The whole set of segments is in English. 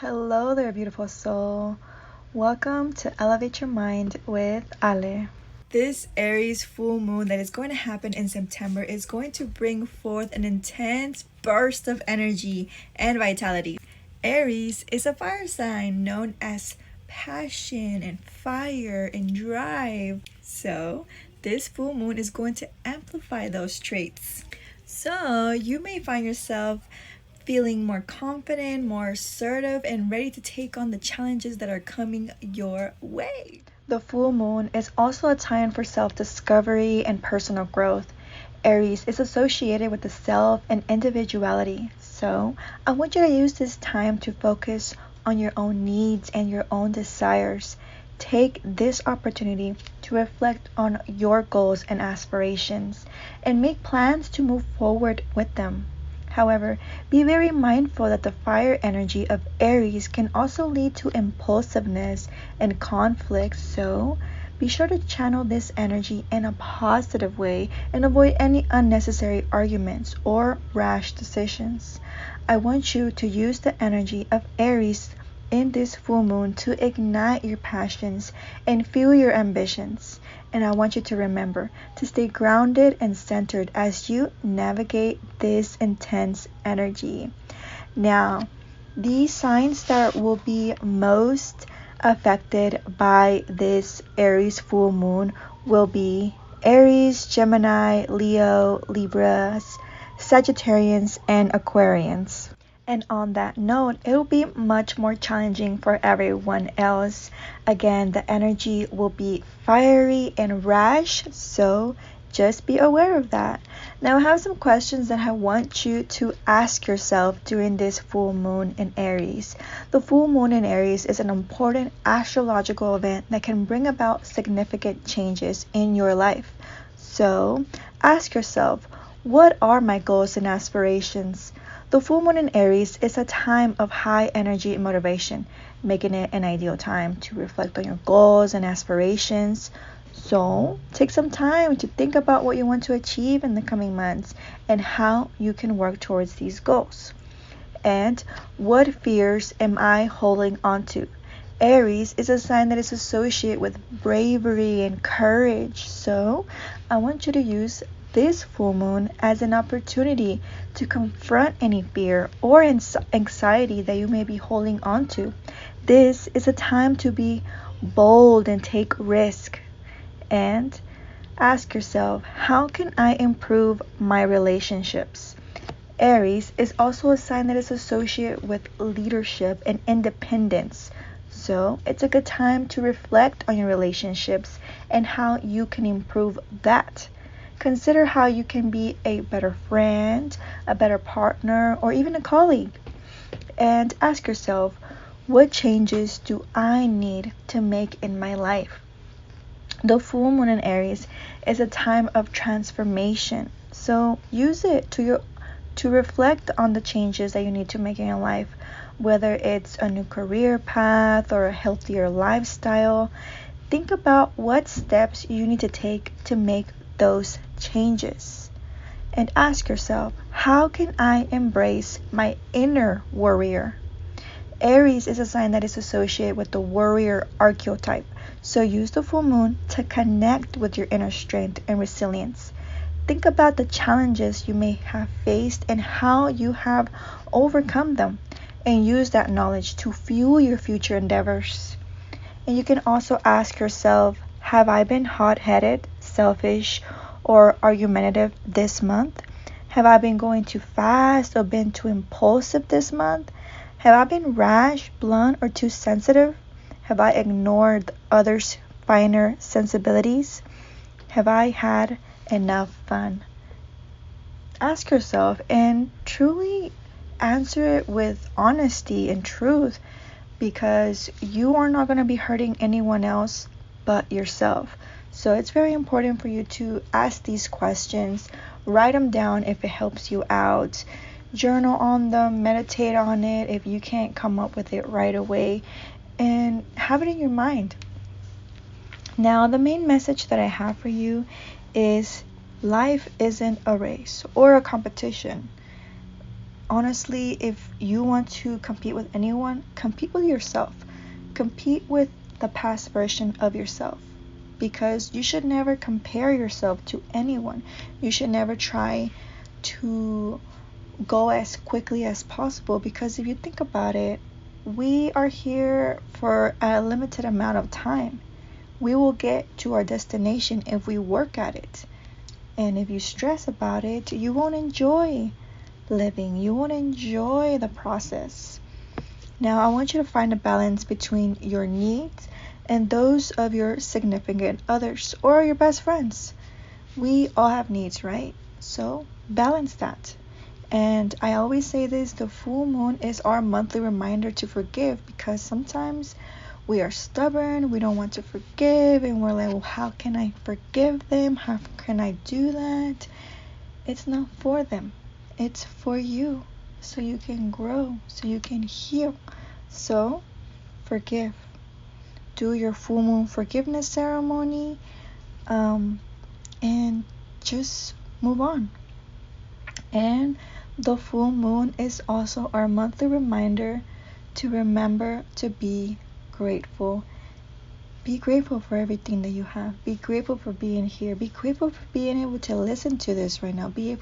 Hello there, beautiful soul. Welcome to Elevate Your Mind with Ale. This Aries full moon that is going to happen in September is going to bring forth an intense burst of energy and vitality. Aries is a fire sign known as passion and fire and drive. So, this full moon is going to amplify those traits. So, you may find yourself feeling more confident, more assertive, and ready to take on the challenges that are coming your way. The full moon is also a time for self-discovery and personal growth. Aries is associated with the self and individuality. So, I want you to use this time to focus on your own needs and your own desires. Take this opportunity to reflect on your goals and aspirations and make plans to move forward with them. However, be very mindful that the fire energy of Aries can also lead to impulsiveness and conflict, so be sure to channel this energy in a positive way and avoid any unnecessary arguments or rash decisions. I want you to use the energy of Aries in this full moon to ignite your passions and fuel your ambitions. And I want you to remember to stay grounded and centered as you navigate this intense energy. Now, the signs that will be most affected by this Aries full moon will be Aries, Gemini, Leo, Libras, Sagittarians, and Aquarians. And on that note, it will be much more challenging for everyone else. Again, the energy will be fiery and rash, so just be aware of that. Now, I have some questions that I want you to ask yourself during this full moon in Aries. The full moon in Aries is an important astrological event that can bring about significant changes in your life. So, ask yourself, what are my goals and aspirations? The full moon in Aries is a time of high energy and motivation, making it an ideal time to reflect on your goals and aspirations. So, take some time to think about what you want to achieve in the coming months and how you can work towards these goals. And what fears am I holding on to? Aries is a sign that is associated with bravery and courage. So, I want you to use this full moon as an opportunity to confront any fear or anxiety that you may be holding on to. This is a time to be bold and take risk. And ask yourself, how can I improve my relationships? Aries is also a sign that is associated with leadership and independence. So it's a good time to reflect on your relationships and how you can improve that. Consider how you can be a better friend, a better partner, or even a colleague. And ask yourself, what changes do I need to make in my life? The full moon in Aries is a time of transformation. So use it to reflect on the changes that you need to make in your life, whether it's a new career path or a healthier lifestyle. Think about what steps you need to take to make those changes. And ask yourself, how can I embrace my inner warrior? Aries is a sign that is associated with the warrior archetype. So use the full moon to connect with your inner strength and resilience. Think about the challenges you may have faced and how you have overcome them, and use that knowledge to fuel your future endeavors. And you can also ask yourself, have I been hot-headed, selfish, or argumentative this month? Have I been going too fast or been too impulsive this month? Have I been rash, blunt, or too sensitive? Have I ignored others' finer sensibilities? Have I had enough fun? Ask yourself and truly answer it with honesty and truth, because you are not going to be hurting anyone else but yourself. So it's very important for you to ask these questions, write them down if it helps you out, journal on them, meditate on it if you can't come up with it right away, and have it in your mind. Now, the main message that I have for you is life isn't a race or a competition. honestly, if you want to compete with anyone, compete with yourself. Compete with the past version of yourself, because you should never compare yourself to anyone. You should never try to go as quickly as possible, because if you think about it, we are here for a limited amount of time. We will get to our destination if we work at it. And if you stress about it, you won't enjoy living. You won't enjoy the process. Now, I want you to find a balance between your needs and those of your significant others or your best friends. We all have needs, right? So balance that. And I always say this, the full moon is our monthly reminder to forgive, because sometimes we are stubborn, we don't want to forgive, and we're like, well, how can I forgive them? How can I do that? It's not for them. It's for you, so you can grow, so you can heal. So forgive. Do your full moon forgiveness ceremony, and just move on. And the full moon is also our monthly reminder to remember to be grateful. Be grateful for everything that you have. Be grateful for being here. Be grateful for being able to listen to this right now. Be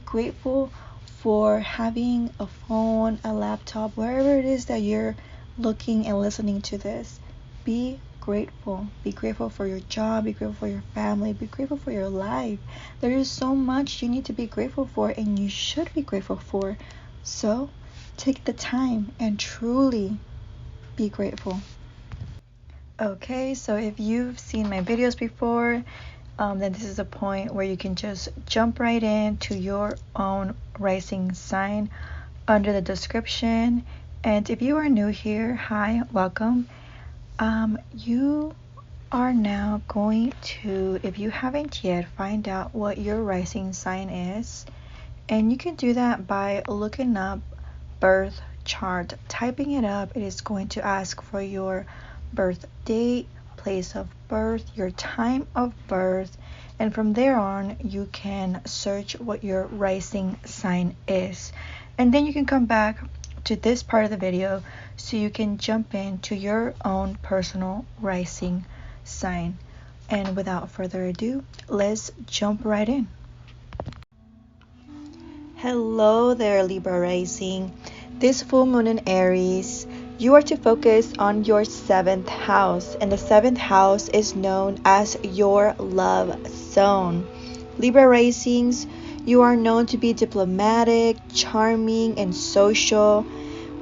grateful for having a phone, a laptop, wherever it is that you're looking and listening to this. Be grateful. Be grateful for your job. Be grateful for your family. Be grateful for your life. There is so much you need to be grateful for, and you should be grateful for. So take the time and truly be grateful. Okay, so if you've seen my videos before, then this is a point where you can just jump right into your own rising sign under the description. And if you are new here, hi, welcome. You are now going to, if you haven't yet, find out what your rising sign is. And you can do that by looking up birth chart. Typing it up, it is going to ask for your birth date, place of birth, your time of birth, and from there on you can search what your rising sign is. And then you can come back to this part of the video so you can jump into your own personal rising sign. And without further ado, let's jump right in. Hello there, Libra rising. This full moon in Aries, you are to focus on your 7th house, and the 7th house is known as your love zone. Libra risings, you are known to be diplomatic, charming, and social,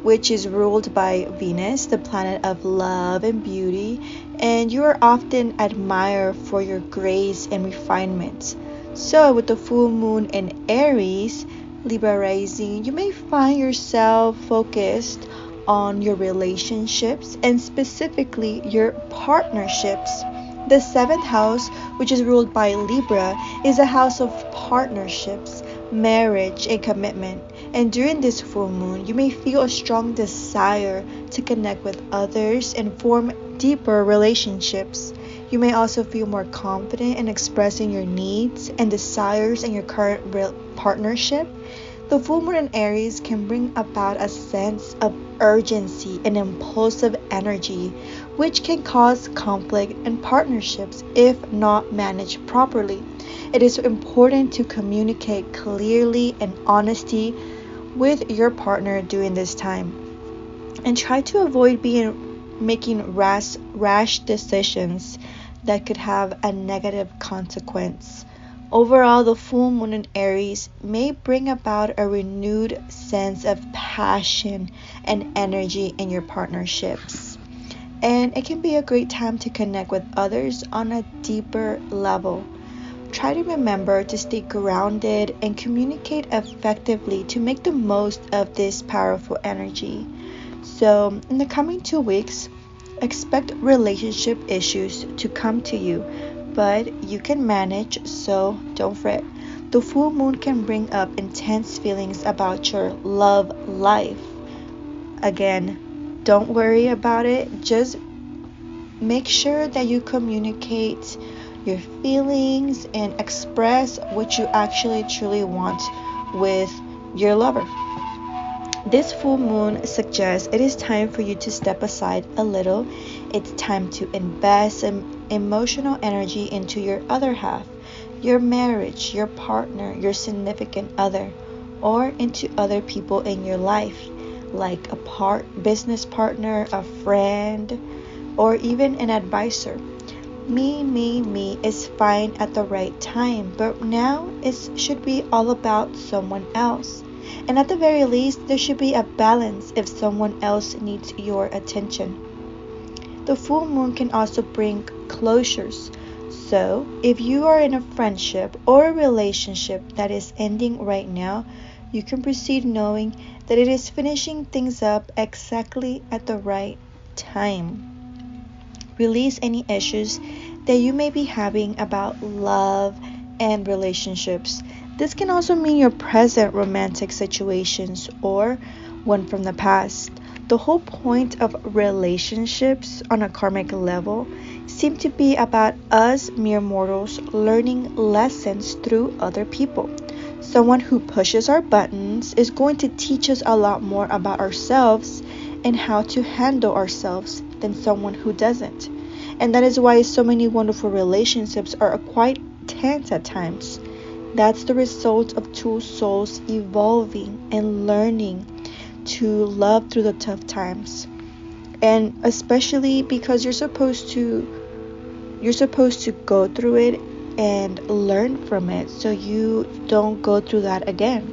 which is ruled by Venus, the planet of love and beauty, and you are often admired for your grace and refinement. So with the full moon in Aries, Libra rising, you may find yourself focused on your relationships and specifically your partnerships. The 7th house, which is ruled by Libra, is a house of partnerships, marriage, and commitment. And during this full moon, you may feel a strong desire to connect with others and form deeper relationships. You may also feel more confident in expressing your needs and desires in your current partnership. The full moon in Aries can bring about a sense of urgency and impulsive energy, which can cause conflict in partnerships if not managed properly. It is important to communicate clearly and honesty with your partner during this time, and try to avoid making rash decisions that could have a negative consequence. Overall, the full moon in Aries may bring about a renewed sense of passion and energy in your partnerships. And it can be a great time to connect with others on a deeper level. Try to remember to stay grounded and communicate effectively to make the most of this powerful energy. So, in the coming 2 weeks, expect relationship issues to come to you, but you can manage, so don't fret. The full moon can bring up intense feelings about your love life. Again, don't worry about it. Just make sure that you communicate your feelings and express what you actually truly want with your lover. This full moon suggests it is time for you to step aside a little. It's time to invest some emotional energy into your other half, your marriage, your partner, your significant other, or into other people in your life, like a business partner, a friend, or even an advisor. Me is fine at the right time, but now it should be all about someone else. And at the very least, there should be a balance if someone else needs your attention. The full moon can also bring closures. So, if you are in a friendship or a relationship that is ending right now, you can proceed knowing that it is finishing things up exactly at the right time. Release any issues that you may be having about love and relationships. This can also mean your present romantic situations or one from the past. The whole point of relationships on a karmic level seem to be about us mere mortals learning lessons through other people. Someone who pushes our buttons is going to teach us a lot more about ourselves and how to handle ourselves than someone who doesn't. And that is why so many wonderful relationships are quite tense at times. That's the result of two souls evolving and learning to love through the tough times. And especially because you're supposed to go through it and learn from it so you don't go through that again.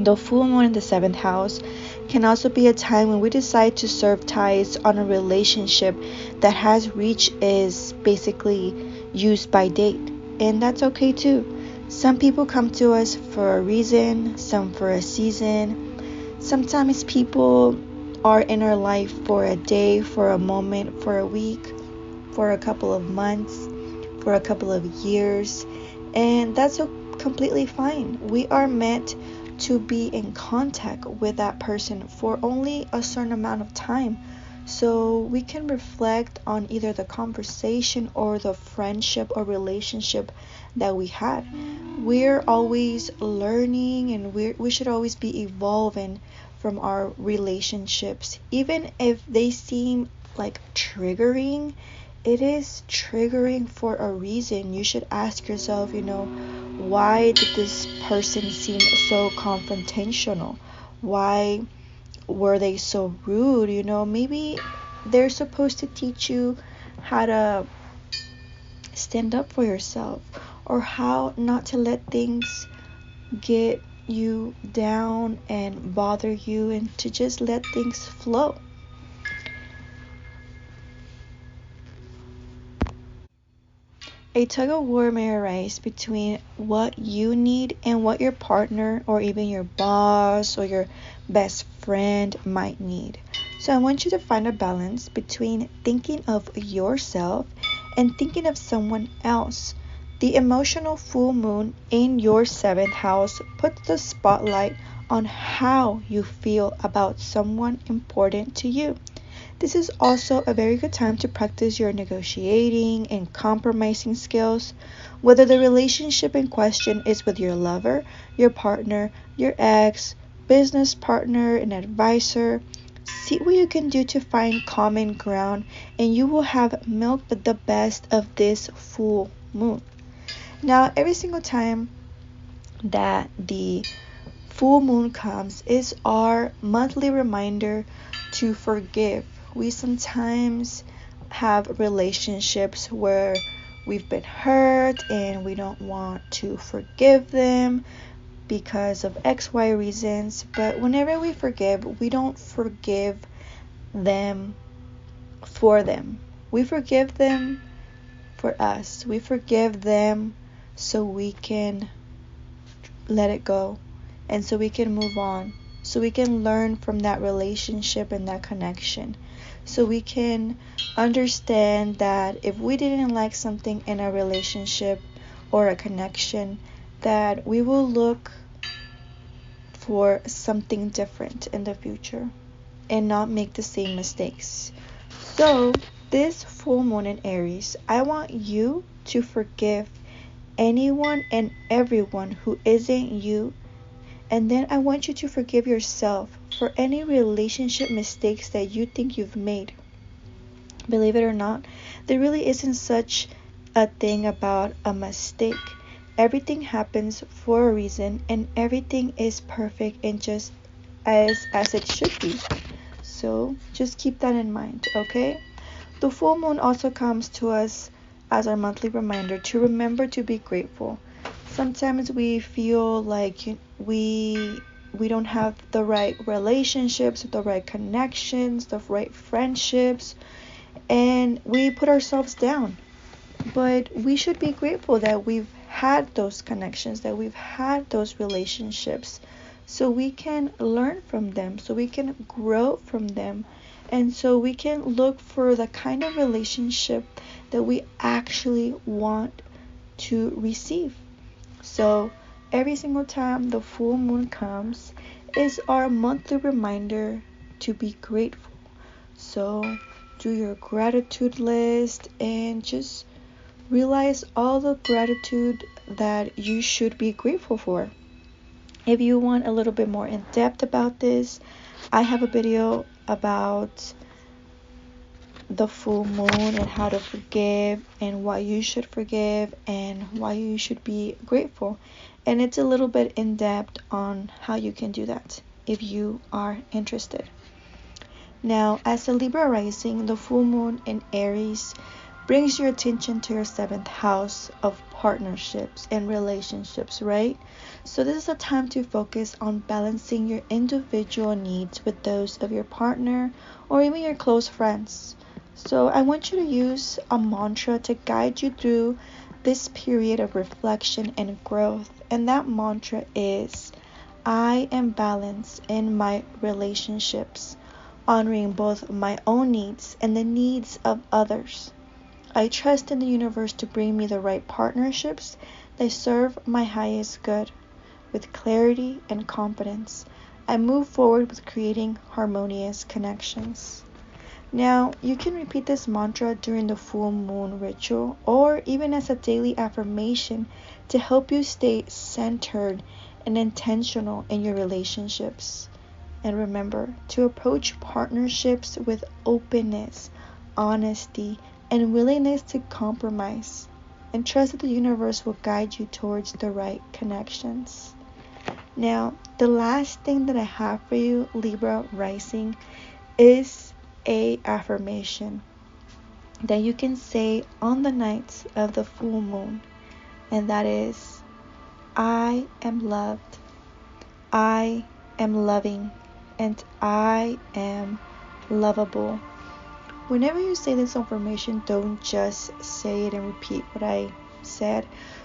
The full moon in the 7th house can also be a time when we decide to serve ties on a relationship that has reached is basically used by date. And that's okay too. Some people come to us for a reason, some for a season. Sometimes people are in our life for a day, for a moment, for a week, for a couple of months, for a couple of years. And that's completely fine. We are meant to be in contact with that person for only a certain amount of time, so we can reflect on either the conversation or the friendship or relationship that we had. We're always learning, and we should always be evolving from our relationships. Even if they seem like triggering, it is triggering for a reason. You should ask yourself, why did this person seem so confrontational? Why were they so rude? Maybe they're supposed to teach you how to stand up for yourself, or how not to let things get you down and bother you, and to just let things flow. A tug of war may arise between what you need and what your partner or even your boss or your best friend might need. So I want you to find a balance between thinking of yourself and thinking of someone else. The emotional full moon in your 7th house puts the spotlight on how you feel about someone important to you. This is also a very good time to practice your negotiating and compromising skills, whether the relationship in question is with your lover, your partner, your ex, business partner, an advisor. See what you can do to find common ground, and you will have milked the best of this full moon. Now, every single time that the full moon comes is our monthly reminder to forgive. We sometimes have relationships where we've been hurt and we don't want to forgive them because of XY reasons. But whenever we forgive, we don't forgive them for them. We forgive them for us. We forgive them so we can let it go, and so we can move on, so we can learn from that relationship and that connection, so we can understand that if we didn't like something in a relationship or a connection, that we will look for something different in the future and not make the same mistakes. So this full moon in Aries, I want you to forgive anyone and everyone who isn't you. And then I want you to forgive yourself for any relationship mistakes that you think you've made. Believe it or not, there really isn't such a thing about a mistake. Everything happens for a reason, and everything is perfect and just as it should be. So just keep that in mind, okay? The full moon also comes to us as our monthly reminder to remember to be grateful. Sometimes we feel like we don't have the right relationships, the right connections, the right friendships, and we put ourselves down. But we should be grateful that we've had those connections, that we've had those relationships, so we can learn from them, so we can grow from them, and so we can look for the kind of relationship that we actually want to receive. So every single time the full moon comes is our monthly reminder to be grateful. So do your gratitude list and just realize all the gratitude that you should be grateful for. If you want a little bit more in depth about this, I have a video about the full moon and how to forgive and why you should forgive and why you should be grateful. And it's a little bit in depth on how you can do that if you are interested. Now, as a Libra rising, the full moon in Aries brings your attention to your 7th house of partnerships and relationships, right? So this is a time to focus on balancing your individual needs with those of your partner or even your close friends. So I want you to use a mantra to guide you through this period of reflection and growth. And that mantra is, I am balanced in my relationships, honoring both my own needs and the needs of others. I trust in the universe to bring me the right partnerships that serve my highest good. With clarity and confidence, I move forward with creating harmonious connections. Now, you can repeat this mantra during the full moon ritual or even as a daily affirmation to help you stay centered and intentional in your relationships. And remember to approach partnerships with openness, honesty, and willingness to compromise, and trust that the universe will guide you towards the right connections. Now, the last thing that I have for you, Libra rising, is a affirmation that you can say on the nights of the full moon, and that is, I am loved, I am loving, and I am lovable. Whenever you say this affirmation, don't just say it and repeat what I said.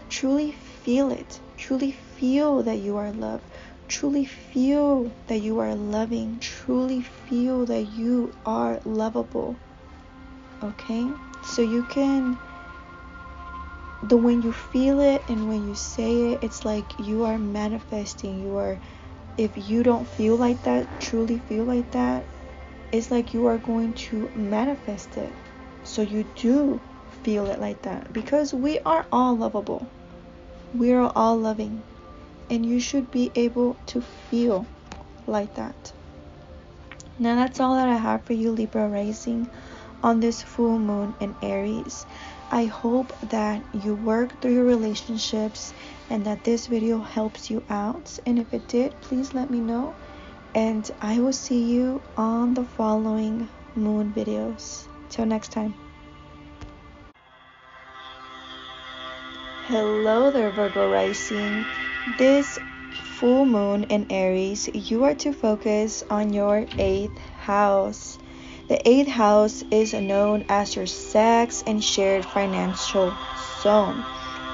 Truly feel it. Truly feel that you are loved. Truly feel that you are loving. Truly feel that you are lovable. Okay? So you can, when you feel it and when you say it, it's like you are manifesting. If you don't feel like that, truly feel like that, it's like you are going to manifest it. So you do feel it like that, because we are all lovable. We are all loving. And you should be able to feel like that. Now that's all that I have for you, Libra rising, on this full moon in Aries. I hope that you work through your relationships and that this video helps you out. And if it did, please let me know. And I will see you on the following moon videos. Till next time. Hello there, Virgo rising. This full moon in Aries, you are to focus on your 8th house. The 8th house is known as your sex and shared financial zone.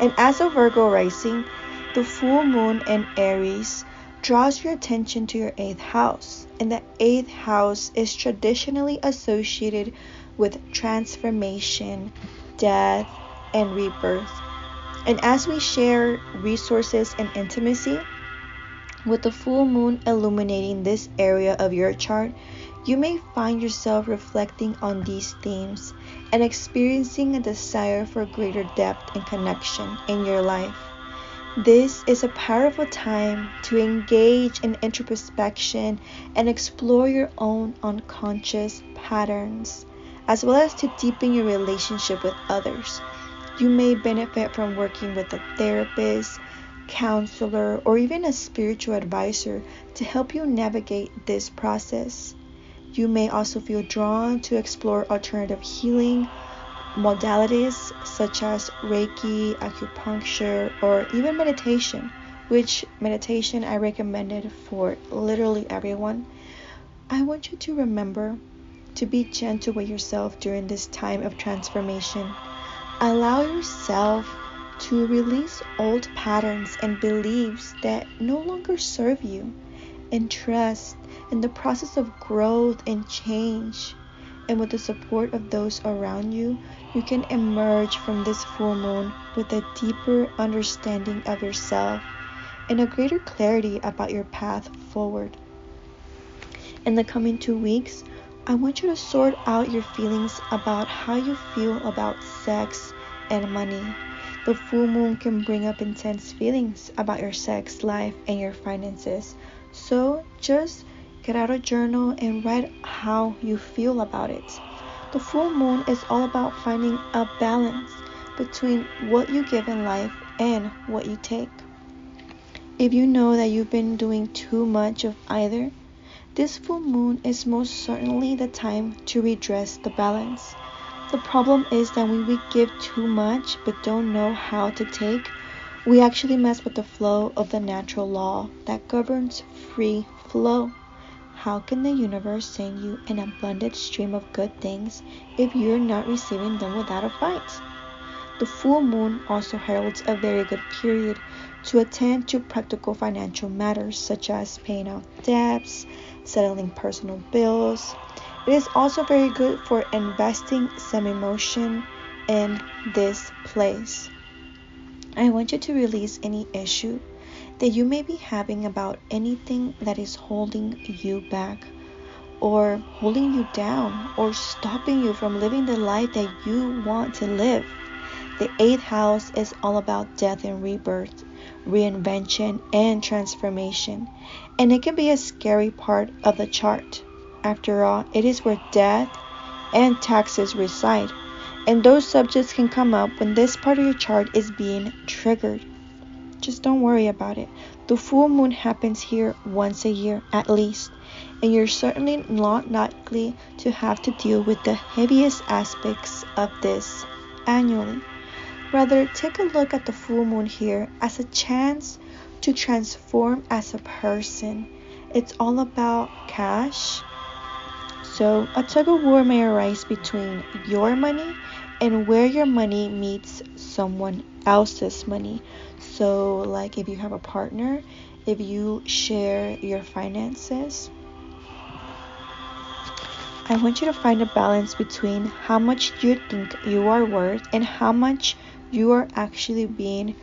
And as a Virgo rising, the full moon in Aries draws your attention to your 8th house. And the 8th house is traditionally associated with transformation, death, and rebirth. And as we share resources and intimacy, with the full moon illuminating this area of your chart, you may find yourself reflecting on these themes and experiencing a desire for greater depth and connection in your life. This is a powerful time to engage in introspection and explore your own unconscious patterns, as well as to deepen your relationship with others. You may benefit from working with a therapist, counselor, or even a spiritual advisor to help you navigate this process. You may also feel drawn to explore alternative healing modalities such as Reiki, acupuncture, or even meditation, which meditation I recommended for literally everyone. I want you to remember to be gentle with yourself during this time of transformation. Allow yourself to release old patterns and beliefs that no longer serve you, and trust in the process of growth and change. And with the support of those around you, you can emerge from this full moon with a deeper understanding of yourself and a greater clarity about your path forward. In the coming 2 weeks, I want you to sort out your feelings about how you feel about sex and money. The full moon can bring up intense feelings about your sex life and your finances. So just get out a journal and write how you feel about it. The full moon is all about finding a balance between what you give in life and what you take. If you know that you've been doing too much of either, this full moon is most certainly the time to redress the balance. The problem is that when we give too much but don't know how to take, we actually mess with the flow of the natural law that governs free flow. How can the universe send you an abundant stream of good things if you're not receiving them without a fight? The full moon also heralds a very good period to attend to practical financial matters such as paying off debts, settling personal bills. It is also very good for investing some emotion in this place. I want you to release any issue that you may be having about anything that is holding you back, or holding you down, or stopping you from living the life that you want to live. The 8th house is all about death and rebirth, reinvention and transformation, and it can be a scary part of the chart. After all, it is where death and taxes reside, and those subjects can come up when this part of your chart is being triggered. Just don't worry about it. The full moon happens here once a year at least, and you're certainly not likely to have to deal with the heaviest aspects of this annually. Rather, take a look at the full moon here as a chance to transform as a person. It's all about cash. So a tug of war may arise between your money and where your money meets someone else's money. So like if you have a partner, if you share your finances, I want you to find a balance between how much you think you are worth and how much you are actually being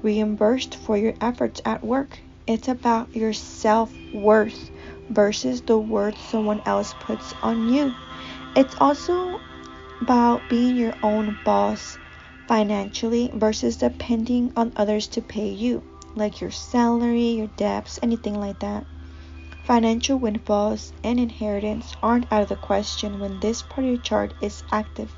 reimbursed for your efforts at work. It's about your self-worth versus the worth someone else puts on you. It's also about being your own boss financially versus depending on others to pay you, like your salary, your debts, anything like that. Financial windfalls and inheritance aren't out of the question when this part of your chart is active.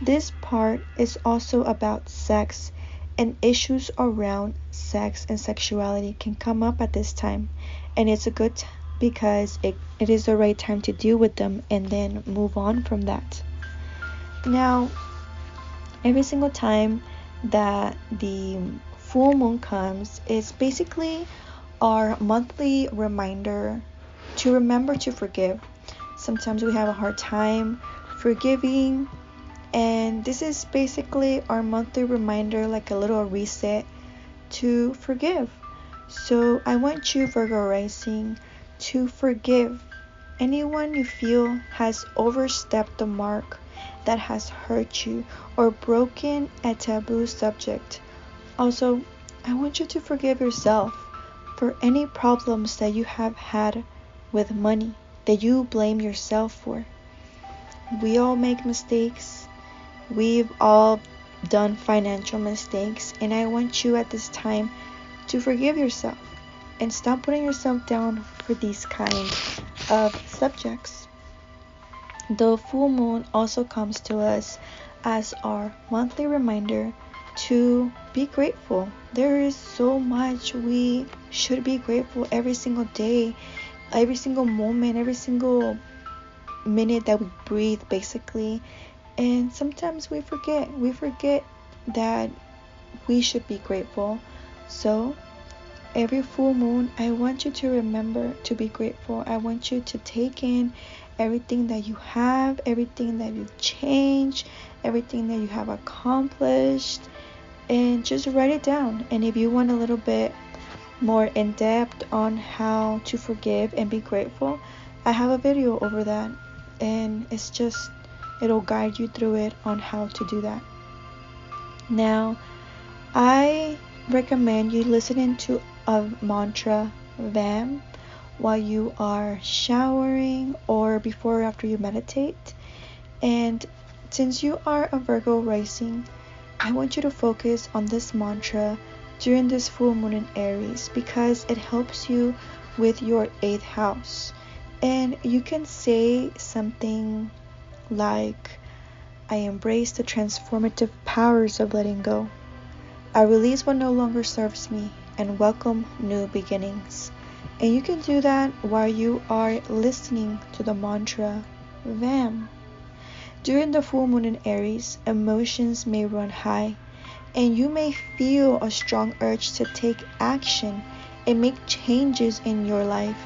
This part is also about sex, and issues around sex and sexuality can come up at this time, and it's a good because it is the right time to deal with them and then move on from that. Now, every single time that the full moon comes, it's basically our monthly reminder to remember to forgive. Sometimes we have a hard time forgiving, and this is basically our monthly reminder, like a little reset to forgive. So I want you, Virgo rising, to forgive anyone you feel has overstepped the mark, that has hurt you or broken a taboo subject. Also, I want you to forgive yourself for any problems that you have had with money that you blame yourself for. We all make mistakes. We've all done financial mistakes, and I want you at this time to forgive yourself and stop putting yourself down for these kind of subjects. The full moon also comes to us as our monthly reminder to be grateful. There is so much we should be grateful every single day, every single moment, every single minute that we breathe, basically. And sometimes we forget that we should be grateful. So every full moon, I want you to remember to be grateful. I want you to take in everything that you have, everything that you've changed, everything that you have accomplished, and just write it down. And if you want a little bit more in depth on how to forgive and be grateful, I have a video over that, and it'll guide you through it on how to do that. Now, I recommend you listening to a mantra VAM while you are showering or before or after you meditate. And since you are a Virgo rising, I want you to focus on this mantra during this full moon in Aries, because it helps you with your 8th house. And you can say something like, I embrace the transformative powers of letting go. I release what no longer serves me and welcome new beginnings. And you can do that while you are listening to the mantra VAM. During the full moon in Aries, emotions may run high, and you may feel a strong urge to take action and make changes in your life.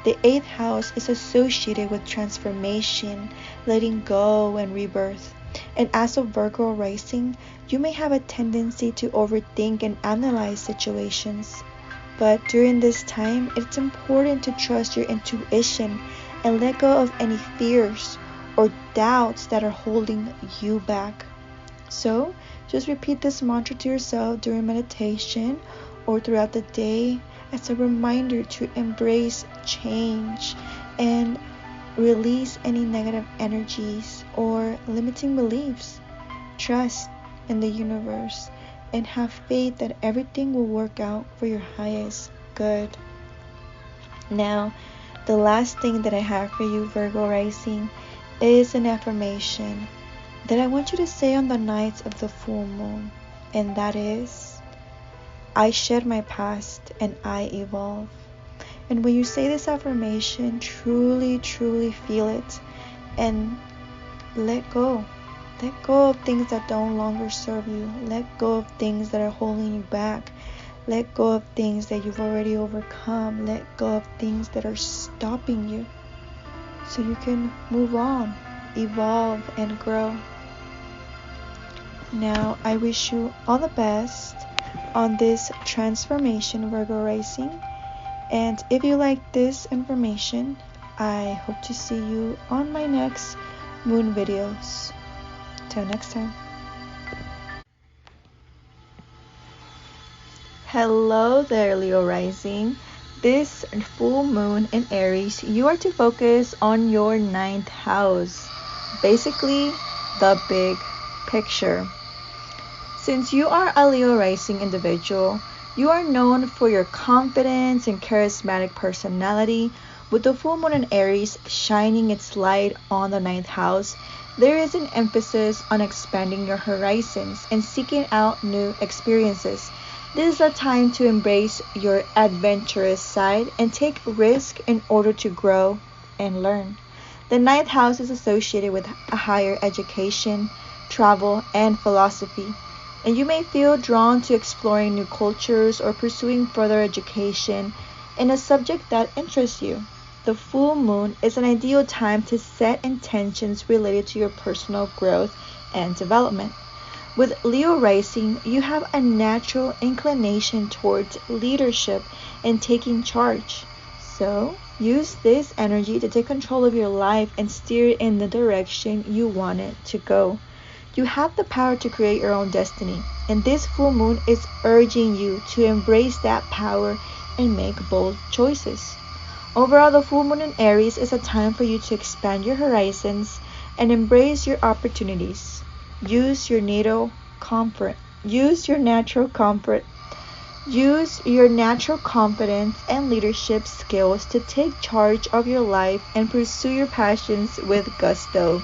The 8th house is associated with transformation, letting go, and rebirth. And as a Virgo rising, you may have a tendency to overthink and analyze situations. But during this time, it's important to trust your intuition and let go of any fears or doubts that are holding you back. So, just repeat this mantra to yourself during meditation or throughout the day as a reminder to embrace change and release any negative energies or limiting beliefs. Trust in the universe and have faith that everything will work out for your highest good. Now, the last thing that I have for you, Virgo rising, is an affirmation that I want you to say on the nights of the full moon, and that is, I shed my past and I evolve. And when you say this affirmation, truly feel it and let go. Let go of things that no longer serve you. Let go of things that are holding you back. Let go of things that you've already overcome. Let go of things that are stopping you, so you can move on, evolve, and grow. Now, I wish you all the best on this transformation, Virgo rising. And if you like this information, I hope to see you on my next moon videos. Till next time. Hello there, Leo rising. This full moon in Aries, you are to focus on your 9th house. Basically, the big picture. Since you are a Leo rising individual, you are known for your confidence and charismatic personality. With the full moon in Aries shining its light on the 9th house, there is an emphasis on expanding your horizons and seeking out new experiences. This is a time to embrace your adventurous side and take risk in order to grow and learn. The 9th house is associated with a higher education, travel, and philosophy, and you may feel drawn to exploring new cultures or pursuing further education in a subject that interests you. The full moon is an ideal time to set intentions related to your personal growth and development. With Leo rising, you have a natural inclination towards leadership and taking charge. So, use this energy to take control of your life and steer it in the direction you want it to go. You have the power to create your own destiny, and this full moon is urging you to embrace that power and make bold choices. Overall, the full moon in Aries is a time for you to expand your horizons and embrace your opportunities. Use your natal comfort. Use your natural comfort. Use your natural confidence and leadership skills to take charge of your life and pursue your passions with gusto.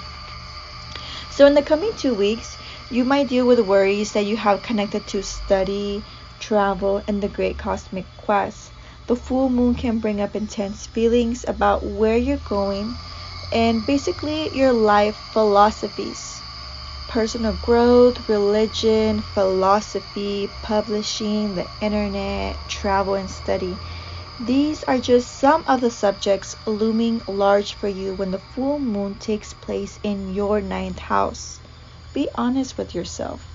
So in the coming 2 weeks, you might deal with worries that you have connected to study, travel, and the great cosmic quest. The full moon can bring up intense feelings about where you're going and basically your life philosophies. Personal growth, religion, philosophy, publishing, the internet, travel, and study. These are just some of the subjects looming large for you when the full moon takes place in your 9th house. Be honest with yourself.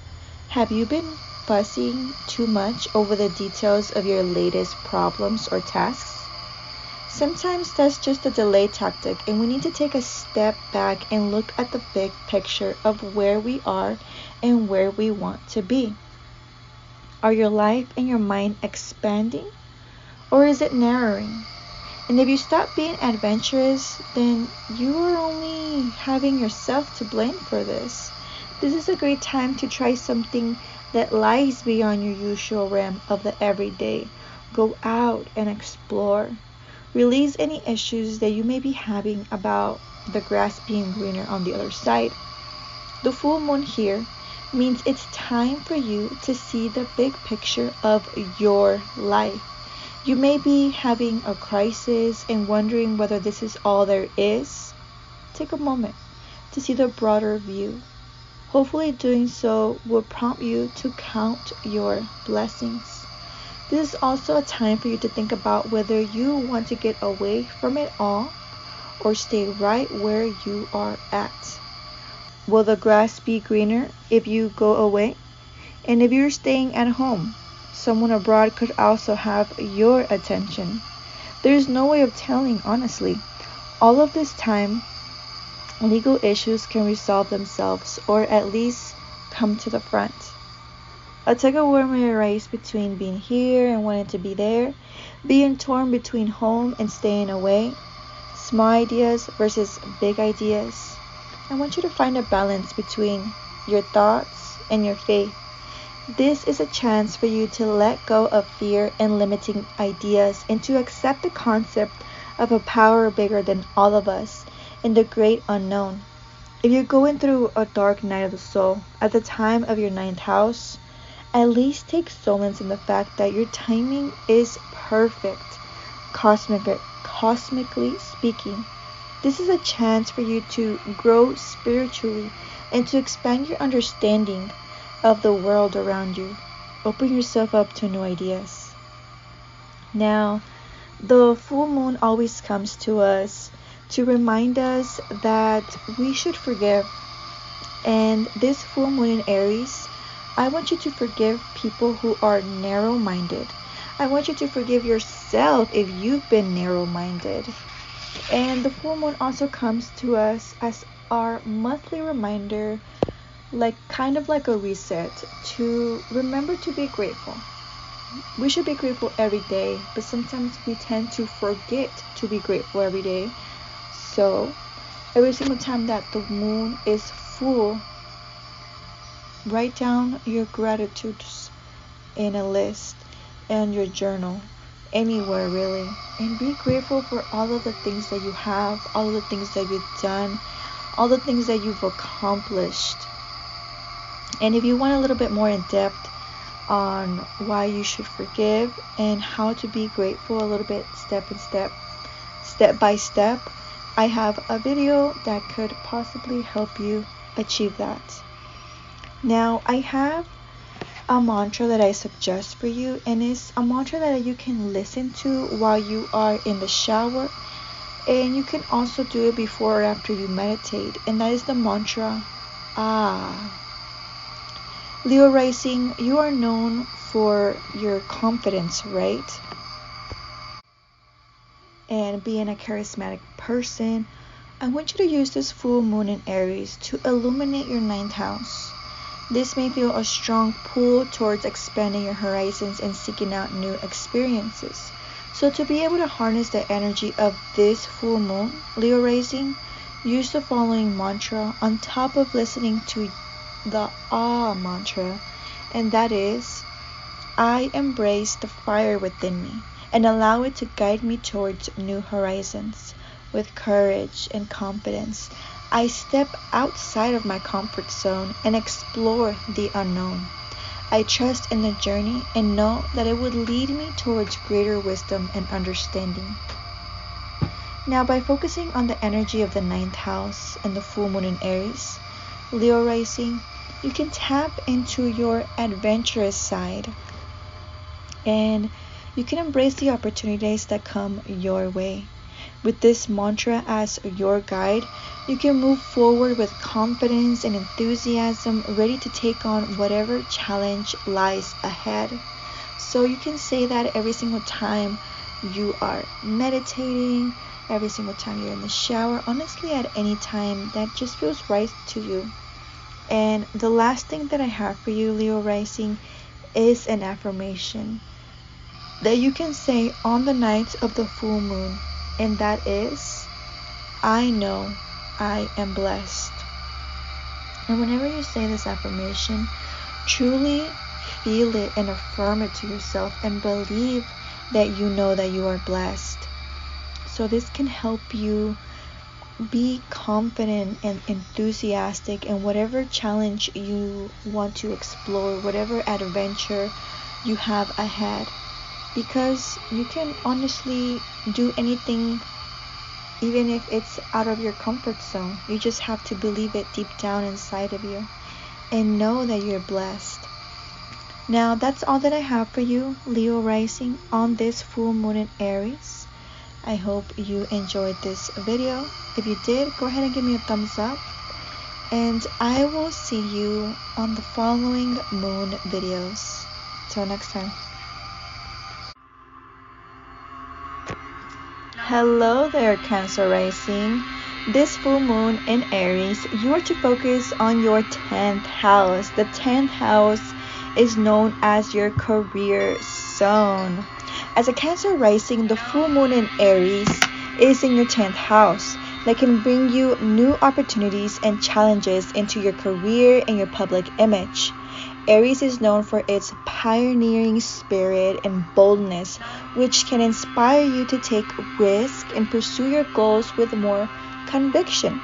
Have you been fussing too much over the details of your latest problems or tasks? Sometimes that's just a delay tactic, and we need to take a step back and look at the big picture of where we are and where we want to be. Are your life and your mind expanding, or is it narrowing? And if you stop being adventurous, then you are only having yourself to blame for this. This is a great time to try something that lies beyond your usual realm of the everyday. Go out and explore. Release any issues that you may be having about the grass being greener on the other side. The full moon here means it's time for you to see the big picture of your life. You may be having a crisis and wondering whether this is all there is. Take a moment to see the broader view. Hopefully doing so will prompt you to count your blessings. This is also a time for you to think about whether you want to get away from it all or stay right where you are at. Will the grass be greener if you go away? And if you're staying at home, someone abroad could also have your attention. There's no way of telling, honestly. All of this time, legal issues can resolve themselves or at least come to the front. A tug of war may arise between being here and wanting to be there, being torn between home and staying away, small ideas versus big ideas. I want you to find a balance between your thoughts and your faith. This is a chance for you to let go of fear and limiting ideas and to accept the concept of a power bigger than all of us in the great unknown. If you're going through a dark night of the soul at the time of your 9th house, at least take solace in the fact that your timing is perfect, cosmically speaking. This is a chance for you to grow spiritually and to expand your understanding of the world around you. Open yourself up to new ideas. Now, the full moon always comes to us to remind us that we should forgive. And this full moon in Aries, I want you to forgive people who are narrow-minded. I want you to forgive yourself if you've been narrow-minded. And the full moon also comes to us as our monthly reminder, kind of like a reset, to remember to be grateful. We should be grateful every day, but sometimes we tend to forget to be grateful every day. So every single time that the moon is full, write down your gratitudes in a list and your journal, anywhere really, and be grateful for all of the things that you have, all of the things that you've done, all the things that you've accomplished. And if you want a little bit more in depth on why you should forgive and how to be grateful a little bit step by step, I have a video that could possibly help you achieve that. Now, I have a mantra that I suggest for you, and it's a mantra that you can listen to while you are in the shower, and you can also do it before or after you meditate, and that is the mantra, Leo rising, you are known for your confidence, right? And being a charismatic person, I want you to use this full moon in Aries to illuminate your 9th house. This may feel a strong pull towards expanding your horizons and seeking out new experiences. So to be able to harness the energy of this full moon, Leo rising, use the following mantra on top of listening to the Ah mantra, and that is, I embrace the fire within me and allow it to guide me towards new horizons. With courage and confidence, I step outside of my comfort zone and explore the unknown. I trust in the journey and know that it would lead me towards greater wisdom and understanding. Now, by focusing on the energy of the ninth house and the full moon in Aries, Leo rising, you can tap into your adventurous side and you can embrace the opportunities that come your way. With this mantra as your guide, you can move forward with confidence and enthusiasm, ready to take on whatever challenge lies ahead. So you can say that every single time you are meditating, every single time you're in the shower, honestly at any time that just feels right to you. And the last thing that I have for you, Leo rising, is an affirmation that you can say on the night of the full moon, and that is, I know I am blessed. And whenever you say this affirmation, truly feel it and affirm it to yourself and believe that you know that you are blessed. So this can help you be confident and enthusiastic in whatever challenge you want to explore, whatever adventure you have ahead. Because you can honestly do anything, even if it's out of your comfort zone. You just have to believe it deep down inside of you and know that you're blessed. Now, that's all that I have for you, Leo rising, on this full moon in Aries. I hope you enjoyed this video. If you did, go ahead and give me a thumbs up. And I will see you on the following moon videos. Till next time. Hello there, Cancer rising. This full moon in Aries, you are to focus on your 10th house. The 10th house is known as your career zone. As a Cancer rising, the full moon in Aries is in your 10th house that can bring you new opportunities and challenges into your career and your public image. Aries is known for its pioneering spirit and boldness, which can inspire you to take risks and pursue your goals with more conviction.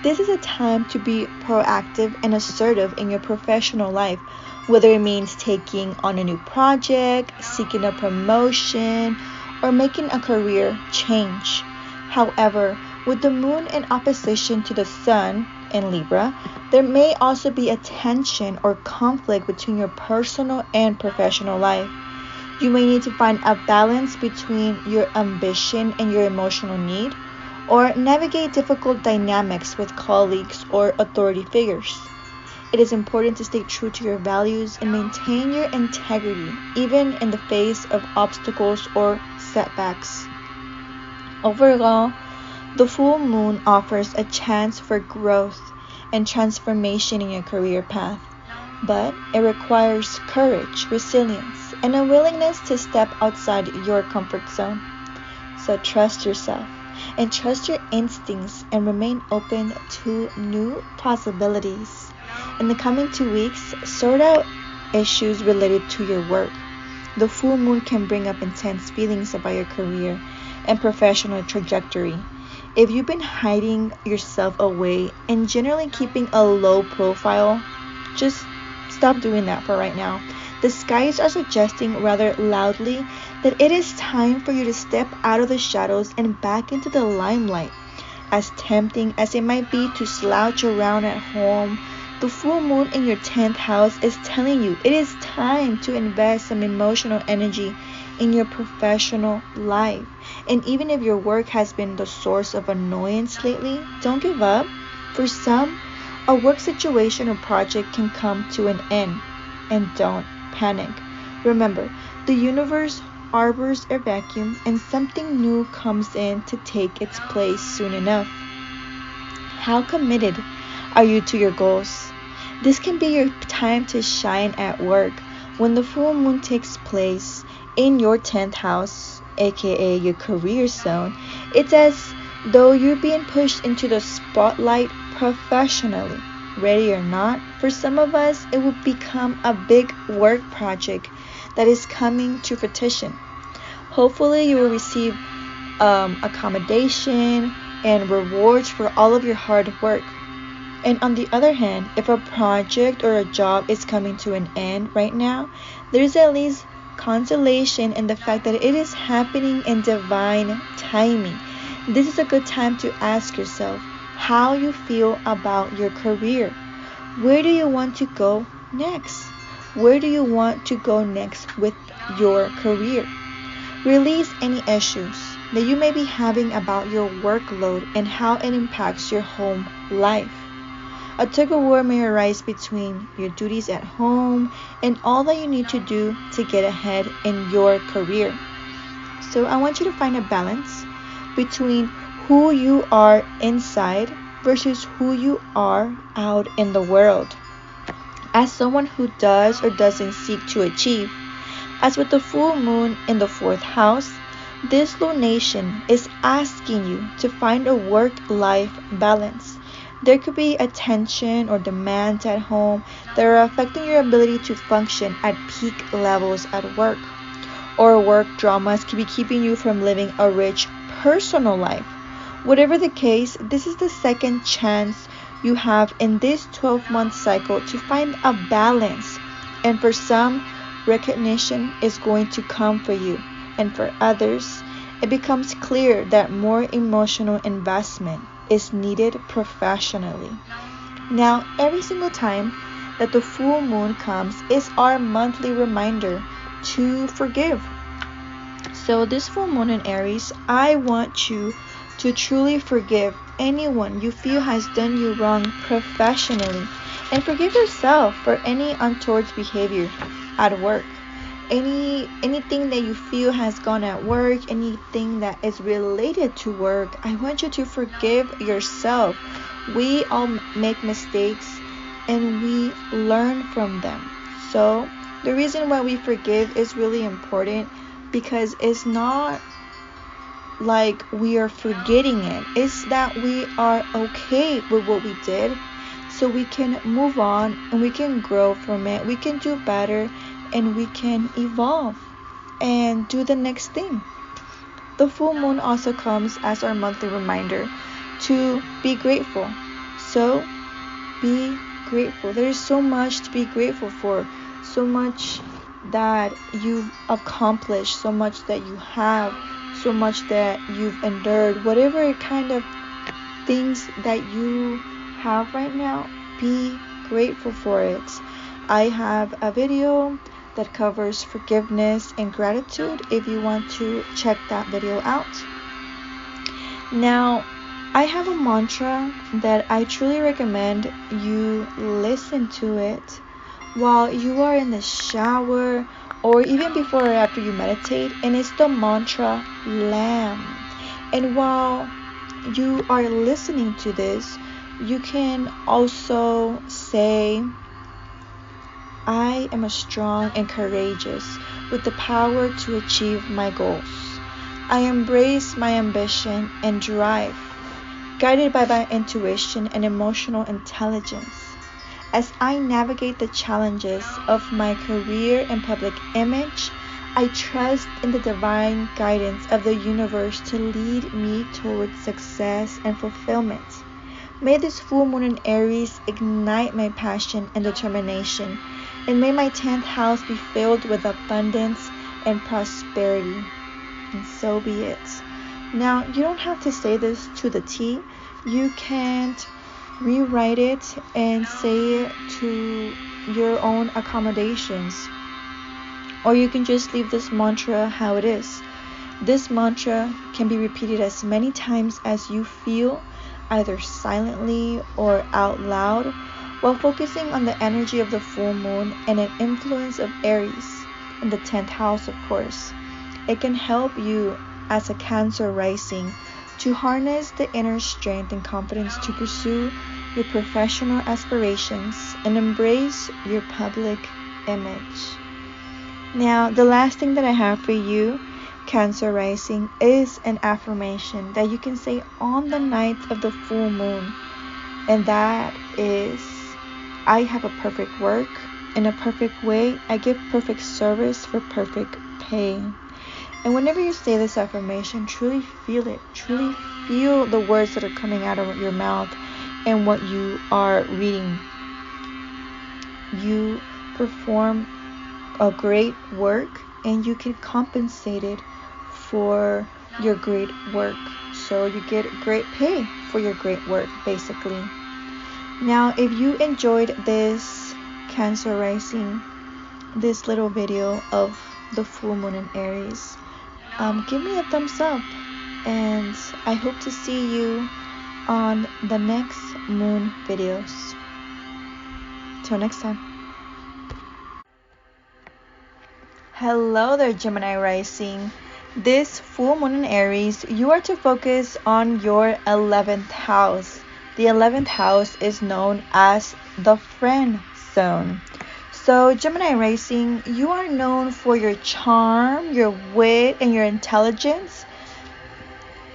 This is a time to be proactive and assertive in your professional life, whether it means taking on a new project, seeking a promotion, or making a career change. However, with the moon in opposition to the sun in Libra, there may also be a tension or conflict between your personal and professional life. You may need to find a balance between your ambition and your emotional need, or navigate difficult dynamics with colleagues or authority figures. It is important to stay true to your values and maintain your integrity, even in the face of obstacles or setbacks. Overall, the full moon offers a chance for growth and transformation in your career path, but it requires courage, resilience, and a willingness to step outside your comfort zone. So trust yourself and trust your instincts and remain open to new possibilities. In the coming 2 weeks, sort out issues related to your work. The full moon can bring up intense feelings about your career and professional trajectory. If you've been hiding yourself away and generally keeping a low profile, just stop doing that for right now. The skies are suggesting rather loudly that it is time for you to step out of the shadows and back into the limelight. As tempting as it might be to slouch around at home, the full moon in your 10th house is telling you it is time to invest some emotional energy in your professional life. And even if your work has been the source of annoyance lately, don't give up. For some, a work situation or project can come to an end, and don't panic. Remember, the universe harbors a vacuum and something new comes in to take its place soon enough. How committed are you to your goals? This can be your time to shine at work. When the full moon takes place in your 10th house, aka your career zone, it's as though you're being pushed into the spotlight professionally. ready or not, for some of us, it will become a big work project that is coming to fruition. Hopefully, you will receive accommodation and rewards for all of your hard work. And on the other hand, if a project or a job is coming to an end right now, there's at least consolation in the fact that it is happening in divine timing. This is a good time to ask yourself how you feel about your career. Where do you want to go next? Where do you want to go next with your career? Release any issues that you may be having about your workload and how it impacts your home life. A tug of war may arise between your duties at home and all that you need to do to get ahead in your career. So I want you to find a balance between who you are inside versus who you are out in the world. As someone who does or doesn't seek to achieve, as with the full moon in the 4th house, this lunation is asking you to find a work-life balance. There could be a tension or demands at home that are affecting your ability to function at peak levels at work. Or work dramas could be keeping you from living a rich personal life. Whatever the case, this is the second chance you have in this 12-month cycle to find a balance. And for some, recognition is going to come for you. And for others, it becomes clear that more emotional investment is needed professionally. Now, every single time that the full moon comes is our monthly reminder to forgive. So this full moon in Aries, I want you to truly forgive anyone you feel has done you wrong professionally, and forgive yourself for any untoward behavior at work. Anything that you feel has gone at work, anything that is related to work, I want you to forgive yourself. We all make mistakes and we learn from them. So the reason why we forgive is really important, because it's not like we are forgetting it. It's that we are okay with what we did, so we can move on and we can grow from it. We can do better and we can evolve and do the next thing. The full moon also comes as our monthly reminder to be grateful. So be grateful. There is so much to be grateful for, so much that you've accomplished, so much that you have, so much that you've endured. Whatever kind of things that you have right now, be grateful for it. I have a video that covers forgiveness and gratitude if you want to check that video out. Now, I have a mantra that I truly recommend you listen to it while you are in the shower or even before or after you meditate, and it's the mantra Lamb. And while you are listening to this, you can also say, I am strong and courageous with the power to achieve my goals. I embrace my ambition and drive, guided by my intuition and emotional intelligence. As I navigate the challenges of my career and public image, I trust in the divine guidance of the universe to lead me towards success and fulfillment. May this full moon in Aries ignite my passion and determination, and may my 10th house be filled with abundance and prosperity. And so be it. Now, you don't have to say this to the T. You can't rewrite it and say it to your own accommodations. Or you can just leave this mantra how it is. This mantra can be repeated as many times as you feel, either silently or out loud, while focusing on the energy of the full moon and an influence of Aries in the 10th house, of course. It can help you as a Cancer rising to harness the inner strength and confidence to pursue your professional aspirations and embrace your public image. Now, the last thing that I have for you, Cancer rising, is an affirmation that you can say on the night of the full moon, and that is, I have a perfect work in a perfect way. I give perfect service for perfect pay. And whenever you say this affirmation, truly feel it. Truly feel the words that are coming out of your mouth and what you are reading. You perform a great work and you get compensated for your great work. So you get great pay for your great work, basically. Now, if you enjoyed this Cancer rising, this little video of the full moon in Aries, give me a thumbs up, and I hope to see you on the next moon videos. Till next time. Hello there, Gemini rising. This full moon in Aries, you are to focus on your 11th house. The 11th house is known as the friend zone. So Gemini rising, you are known for your charm, your wit, and your intelligence.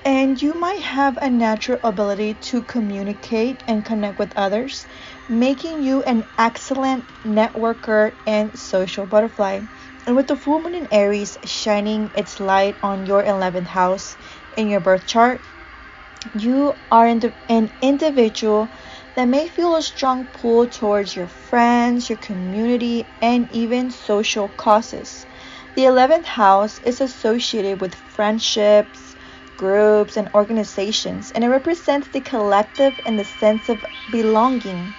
And you might have a natural ability to communicate and connect with others, making you an excellent networker and social butterfly. And with the full moon in Aries shining its light on your 11th house in your birth chart, you are an individual that may feel a strong pull towards your friends, your community, and even social causes. The 11th house is associated with friendships, groups, and organizations, and it represents the collective and the sense of belonging.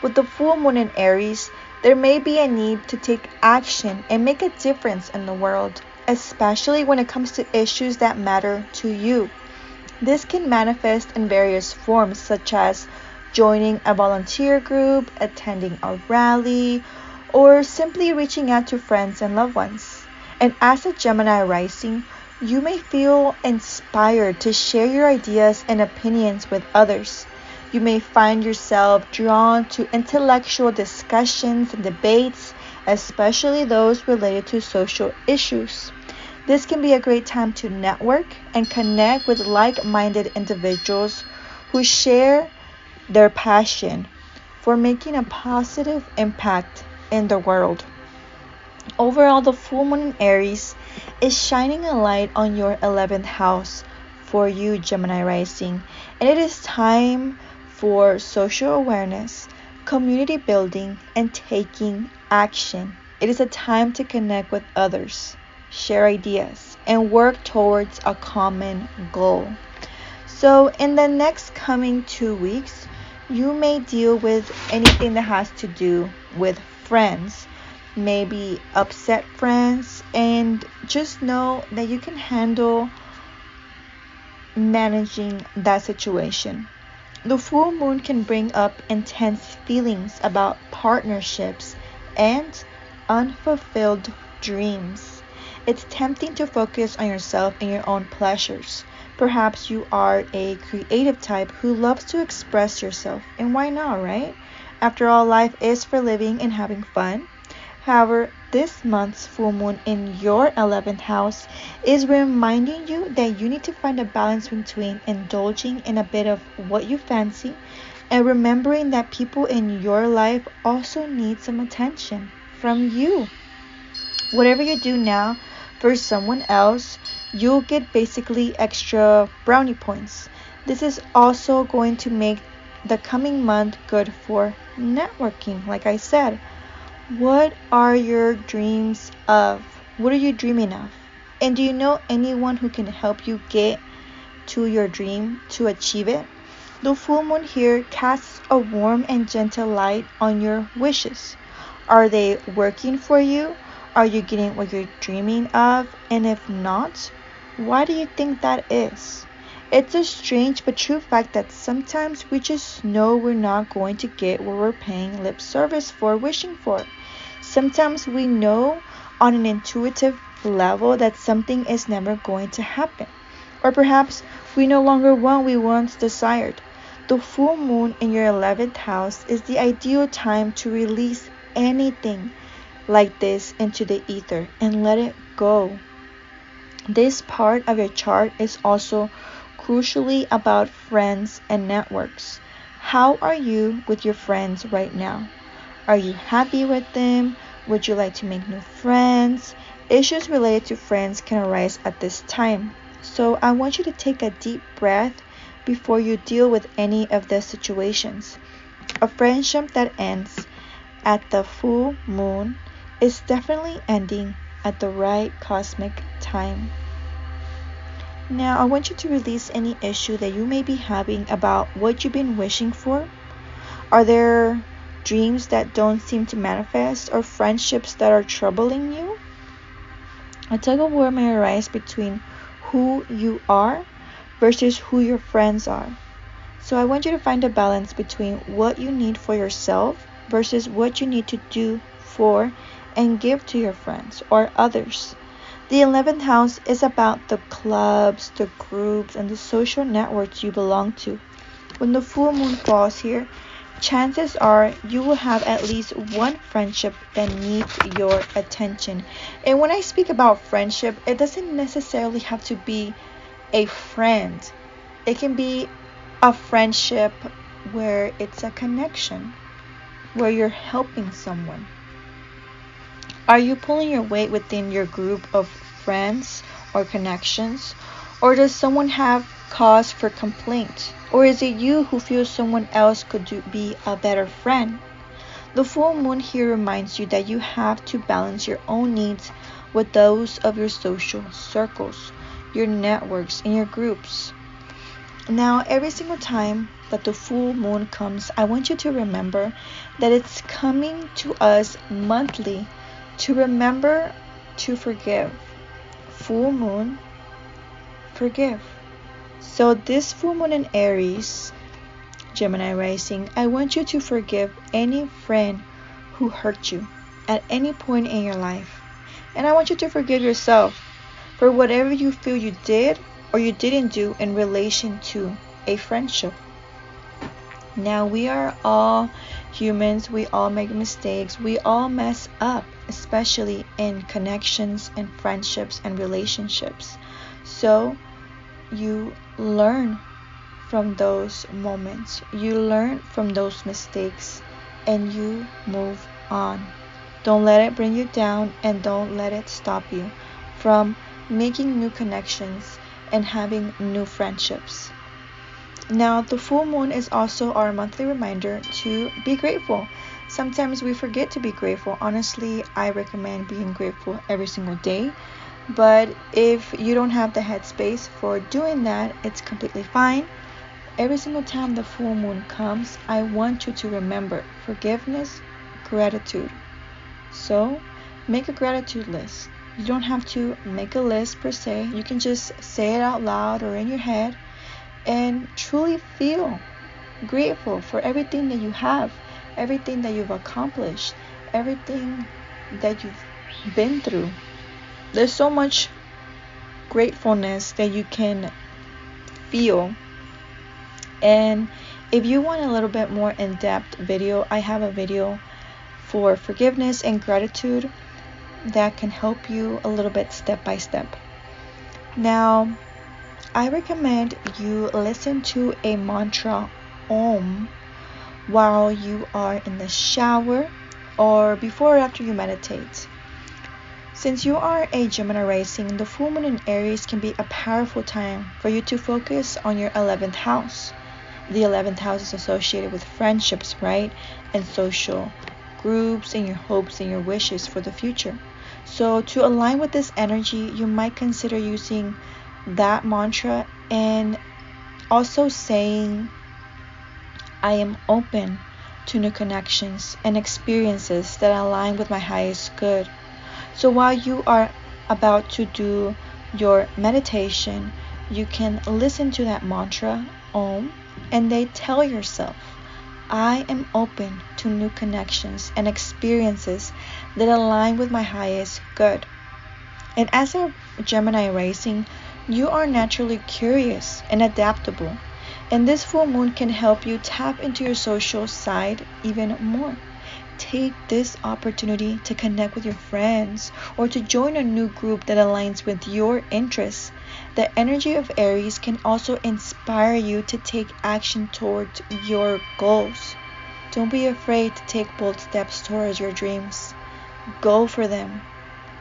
With the full moon in Aries, there may be a need to take action and make a difference in the world, especially when it comes to issues that matter to you. This can manifest in various forms, such as joining a volunteer group, attending a rally, or simply reaching out to friends and loved ones. And as a Gemini rising, you may feel inspired to share your ideas and opinions with others. You may find yourself drawn to intellectual discussions and debates, especially those related to social issues. This can be a great time to network and connect with like-minded individuals who share their passion for making a positive impact in the world. Overall, the full moon in Aries is shining a light on your 11th house for you, Gemini rising, and it is time for social awareness, community building, and taking action. It is a time to connect with others, share ideas, and work towards a common goal. So in the next coming 2 weeks, you may deal with anything that has to do with friends, maybe upset friends, and just know that you can handle managing that situation. The full moon can bring up intense feelings about partnerships and unfulfilled dreams. It's tempting to focus on yourself and your own pleasures. Perhaps you are a creative type who loves to express yourself, and why not, right? After all, life is for living and having fun. However, this month's full moon in your 11th house is reminding you that you need to find a balance between indulging in a bit of what you fancy and remembering that people in your life also need some attention from you. Whatever you do now for someone else, you'll get basically extra brownie points. This is also going to make the coming month good for networking, like I said. What are your dreams of? What are you dreaming of? And do you know anyone who can help you get to your dream to achieve it? The full moon here casts a warm and gentle light on your wishes. Are they working for you? Are you getting what you're dreaming of? And if not, why do you think that is? It's a strange but true fact that sometimes we just know we're not going to get what we're paying lip service for, wishing for. Sometimes we know on an intuitive level that something is never going to happen. Or perhaps we no longer want what we once desired. The full moon in your 11th house is the ideal time to release anything like this into the ether and let it go. This part of your chart is also crucially about friends and networks. How are you with your friends right now? Are you happy with them? Would you like to make new friends? Issues related to friends can arise at this time. So I want you to take a deep breath before you deal with any of the situations. A friendship that ends at the full moon is definitely ending at the right cosmic time. Now, I want you to release any issue that you may be having about what you've been wishing for. Are there dreams that don't seem to manifest or friendships that are troubling you? A tug of war may arise between who you are versus who your friends are. So I want you to find a balance between what you need for yourself versus what you need to do for and give to your friends or others. The 11th house is about the clubs, the groups, and the social networks you belong to. When the full moon falls here, chances are you will have at least one friendship that needs your attention. And when I speak about friendship, it doesn't necessarily have to be a friend. It can be a friendship where it's a connection, where you're helping someone. Are you pulling your weight within your group of friends or connections? Or does someone have cause for complaint? Or is it you who feels someone else could be a better friend? The full moon here reminds you that you have to balance your own needs with those of your social circles, your networks, and your groups. Now, every single time that the full moon comes, I want you to remember that it's coming to us monthly to remember to forgive. Full moon, forgive. So this full moon in Aries, Gemini rising, I want you to forgive any friend who hurt you at any point in your life. And I want you to forgive yourself for whatever you feel you did or you didn't do in relation to a friendship. Now, we are all humans, we all make mistakes, we all mess up, especially in connections and friendships and relationships. So you learn from those moments, you learn from those mistakes, and you move on. Don't let it bring you down, and don't let it stop you from making new connections and having new friendships. Now, the full moon is also our monthly reminder to be grateful. Sometimes we forget to be grateful. Honestly, I recommend being grateful every single day. But if you don't have the headspace for doing that, it's completely fine. Every single time the full moon comes, I want you to remember forgiveness, gratitude. So, make a gratitude list. You don't have to make a list per se. You can just say it out loud or in your head and truly feel grateful for everything that you have, everything that you've accomplished, everything that you've been through. There's so much gratefulness that you can feel. And if you want a little bit more in-depth video, I have a video for forgiveness and gratitude that can help you a little bit step by step. Now, I recommend you listen to a mantra Om while you are in the shower or before or after you meditate. Since you are a Gemini rising, the full moon in Aries can be a powerful time for you to focus on your 11th house. The 11th house is associated with friendships, right? And social groups and your hopes and your wishes for the future. So to align with this energy, you might consider using that mantra and also saying, I am open to new connections and experiences that align with my highest good. So while you are about to do your meditation, you can listen to that mantra, Om, and then tell yourself, I am open to new connections and experiences that align with my highest good. And as a Gemini rising, you are naturally curious and adaptable, and this full moon can help you tap into your social side even more. Take this opportunity to connect with your friends or to join a new group that aligns with your interests. The energy of Aries can also inspire you to take action towards your goals, Don't be afraid to take bold steps towards your dreams. Go for them.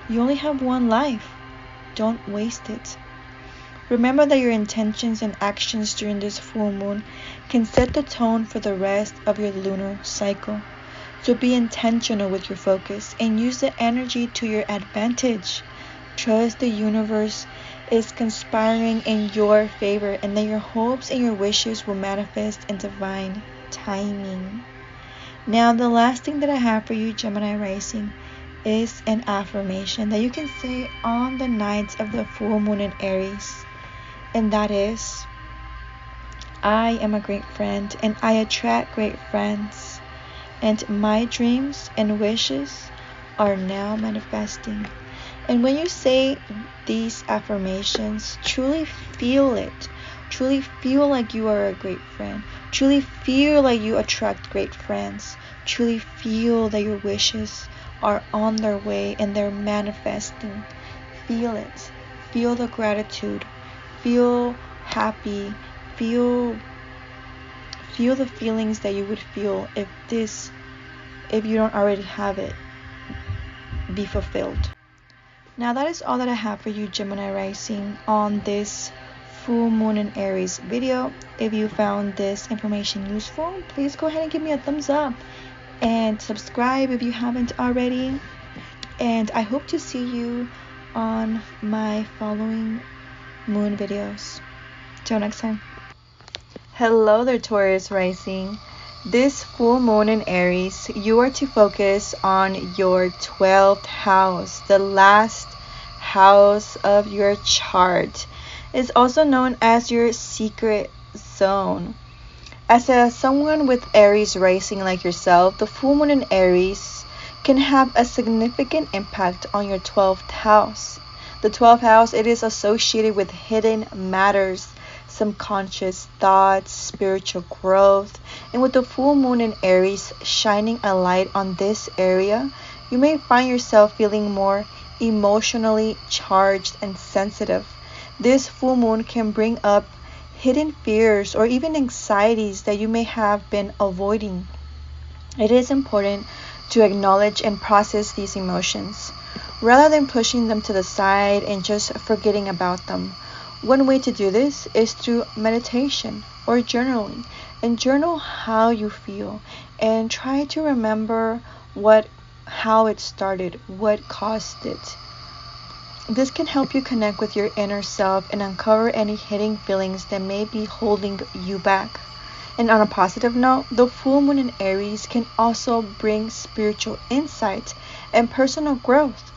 You only have one life. Don't waste it. Remember that your intentions and actions during this full moon can set the tone for the rest of your lunar cycle. So be intentional with your focus and use the energy to your advantage. Trust the universe is conspiring in your favor and that your hopes and your wishes will manifest in divine timing. Now, the last thing that I have for you, Gemini rising, is an affirmation that you can say on the nights of the full moon in Aries. And that is, I am a great friend and I attract great friends. And my dreams and wishes are now manifesting. And when you say these affirmations, truly feel it. Truly feel like you are a great friend. Truly feel like you attract great friends. Truly feel that your wishes are on their way and they're manifesting. Feel it. Feel the gratitude. Feel happy. Feel the feelings that you would feel if you don't already have it, be fulfilled. Now that is all that I have for you, Gemini rising, on this full moon in Aries video. If you found this information useful, please go ahead and give me a thumbs up and subscribe if you haven't already. And I hope to see you on my following moon videos. Till next time. Hello there, Taurus rising. This full moon in Aries, you are to focus on your 12th house, the last house of your chart. It's also known as your secret zone. As someone with Aries rising like yourself, the full moon in Aries can have a significant impact on your 12th house. The 12th house, it is associated with hidden matters, subconscious thoughts, spiritual growth. And with the full moon in Aries shining a light on this area, you may find yourself feeling more emotionally charged and sensitive. This full moon can bring up hidden fears or even anxieties that you may have been avoiding. It is important to acknowledge and process these emotions rather than pushing them to the side and just forgetting about them. One way to do this is through meditation or journaling, and journal how you feel and try to remember how it started, what caused it. This can help you connect with your inner self and uncover any hidden feelings that may be holding you back. And on a positive note, the full moon in Aries can also bring spiritual insight and personal growth.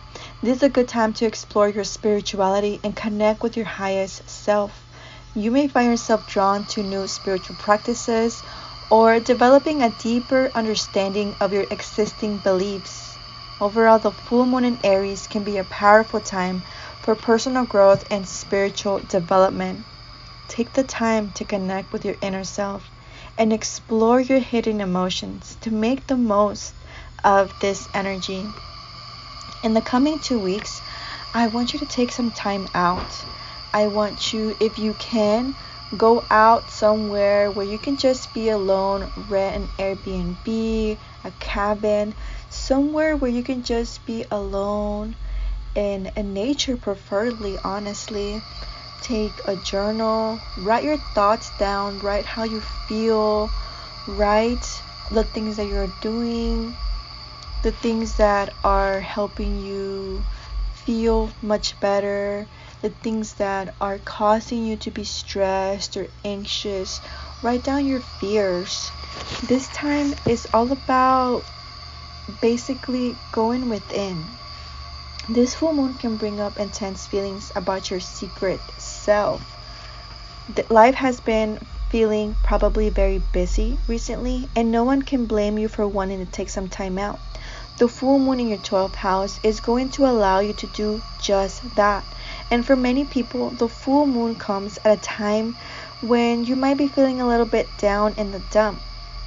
This is a good time to explore your spirituality and connect with your highest self. You may find yourself drawn to new spiritual practices or developing a deeper understanding of your existing beliefs. Overall, the full moon in Aries can be a powerful time for personal growth and spiritual development. Take the time to connect with your inner self and explore your hidden emotions to make the most of this energy. In the coming 2 weeks, I want you to take some time out. I want you, if you can, go out somewhere where you can just be alone, rent an Airbnb, a cabin, somewhere where you can just be alone in nature, preferably, honestly. Take a journal, write your thoughts down, write how you feel, write the things that you're doing, the things that are helping you feel much better, the things that are causing you to be stressed or anxious. Write down your fears. This time is all about basically going within. This full moon can bring up intense feelings about your secret self. Life has been feeling probably very busy recently, and no one can blame you for wanting to take some time out. The full moon in your 12th house is going to allow you to do just that. And for many people, the full moon comes at a time when you might be feeling a little bit down in the dump.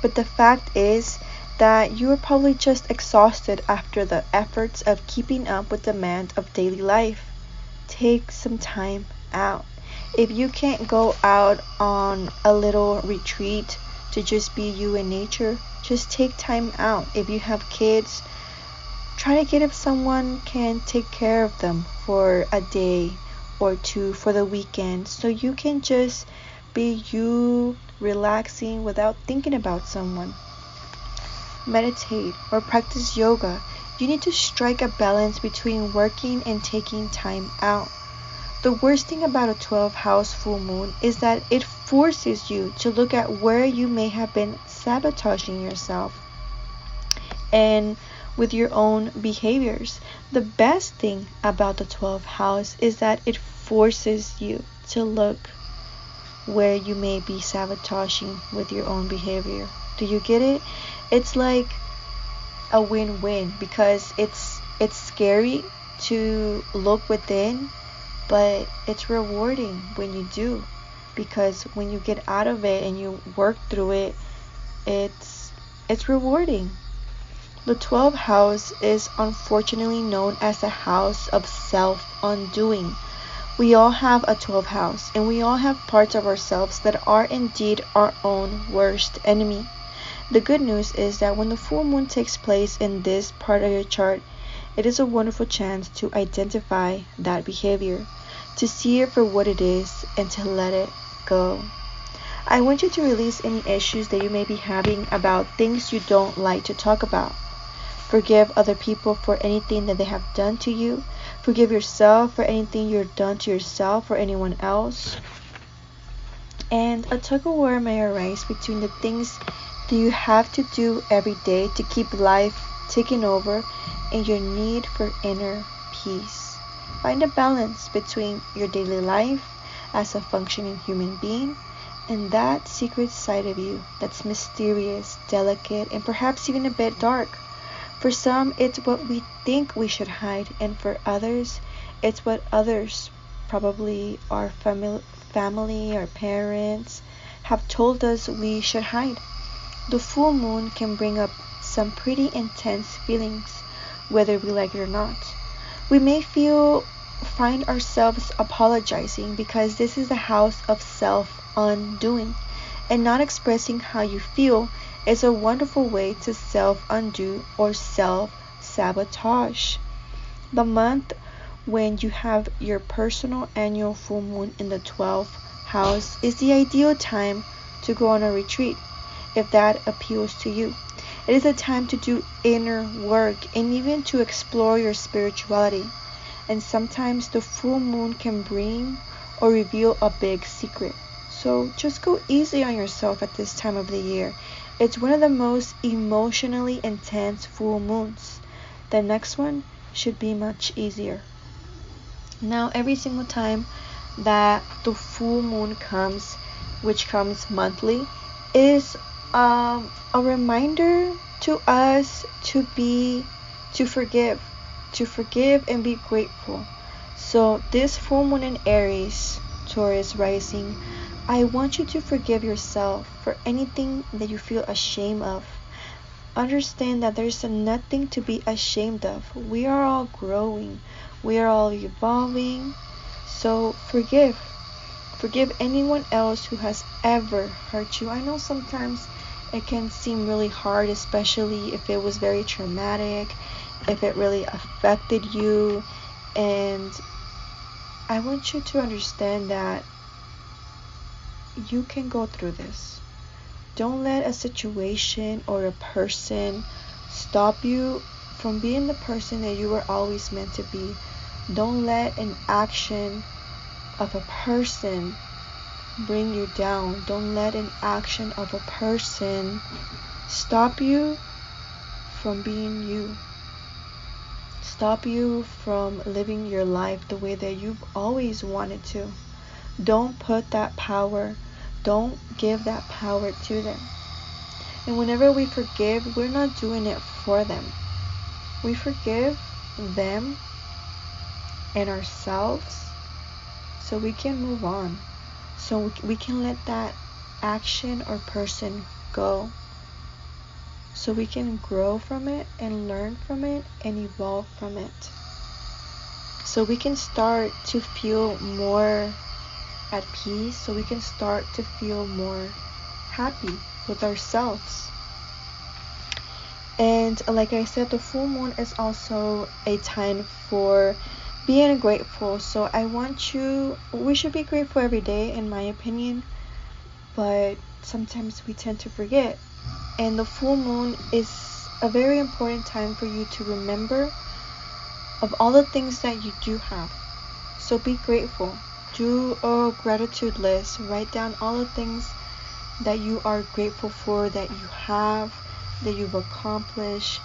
But the fact is that you are probably just exhausted after the efforts of keeping up with the demand of daily life. Take some time out. If you can't go out on a little retreat to just be you in nature, just take time out. If you have kids, try to get if someone can take care of them for a day or two for the weekend, so you can just be you, relaxing without thinking about someone. Meditate or practice yoga. You need to strike a balance between working and taking time out. The worst thing about a 12th house full moon is that it forces you to look at where you may have been sabotaging yourself and with your own behaviors. The best thing about the 12th house is that it forces you to look where you may be sabotaging with your own behavior. Do you get it? It's like a win-win, because it's scary to look within, but it's rewarding when you do, because when you get out of it and you work through it, it's rewarding. The 12th house is unfortunately known as the house of self-undoing. We all have a 12th house, and we all have parts of ourselves that are indeed our own worst enemy. The good news is that when the full moon takes place in this part of your chart, it is a wonderful chance to identify that behavior, to see it for what it is, and to let it go. I want you to release any issues that you may be having about things you don't like to talk about. Forgive other people for anything that they have done to you. Forgive yourself for anything you've done to yourself or anyone else. And a tug-of-war may arise between the things that you have to do every day to keep life ticking over and your need for inner peace. Find a balance between your daily life as a functioning human being and that secret side of you that's mysterious, delicate, and perhaps even a bit dark. For some, it's what we think we should hide, and for others, it's what others, probably our family, our parents, have told us we should hide. The full moon can bring up some pretty intense feelings, whether we like it or not. We may find ourselves apologizing because this is the house of self-undoing, and not expressing how you feel is a wonderful way to self-undo or self-sabotage. The month when you have your personal annual full moon in the 12th house is the ideal time to go on a retreat, if that appeals to you. It is a time to do inner work and even to explore your spirituality. And sometimes the full moon can bring or reveal a big secret. So just go easy on yourself at this time of the year. It's one of the most emotionally intense full moons. The next one should be much easier. Now, every single time that the full moon comes, which comes monthly, is a reminder to us to forgive and be grateful. So this full moon in Aries, Taurus rising, I want you to forgive yourself for anything that you feel ashamed of. Understand that there's nothing to be ashamed of. We are all growing. We are all evolving. So forgive. Forgive anyone else who has ever hurt you. I know sometimes it can seem really hard, especially if it was very traumatic, if it really affected you. And I want you to understand that you can go through this. Don't let a situation or a person stop you from being the person that you were always meant to be. Don't let an action of a person bring you down. Don't let an action of a person stop you from being you. Stop you from living your life the way that you've always wanted to. Don't put that power, don't give that power to them. And whenever we forgive, we're not doing it for them. We forgive them and ourselves so we can move on. So we can let that action or person go. So we can grow from it and learn from it and evolve from it. So we can start to feel more at peace, so we can start to feel more happy. with ourselves. And like I said, the full moon is also a time for being grateful. So we should be grateful every day, in my opinion, but sometimes we tend to forget. And the full moon is a very important time for you to remember of all the things that you do have. So be grateful. Do a gratitude list. Write down all the things that you are grateful for, that you have, that you've accomplished.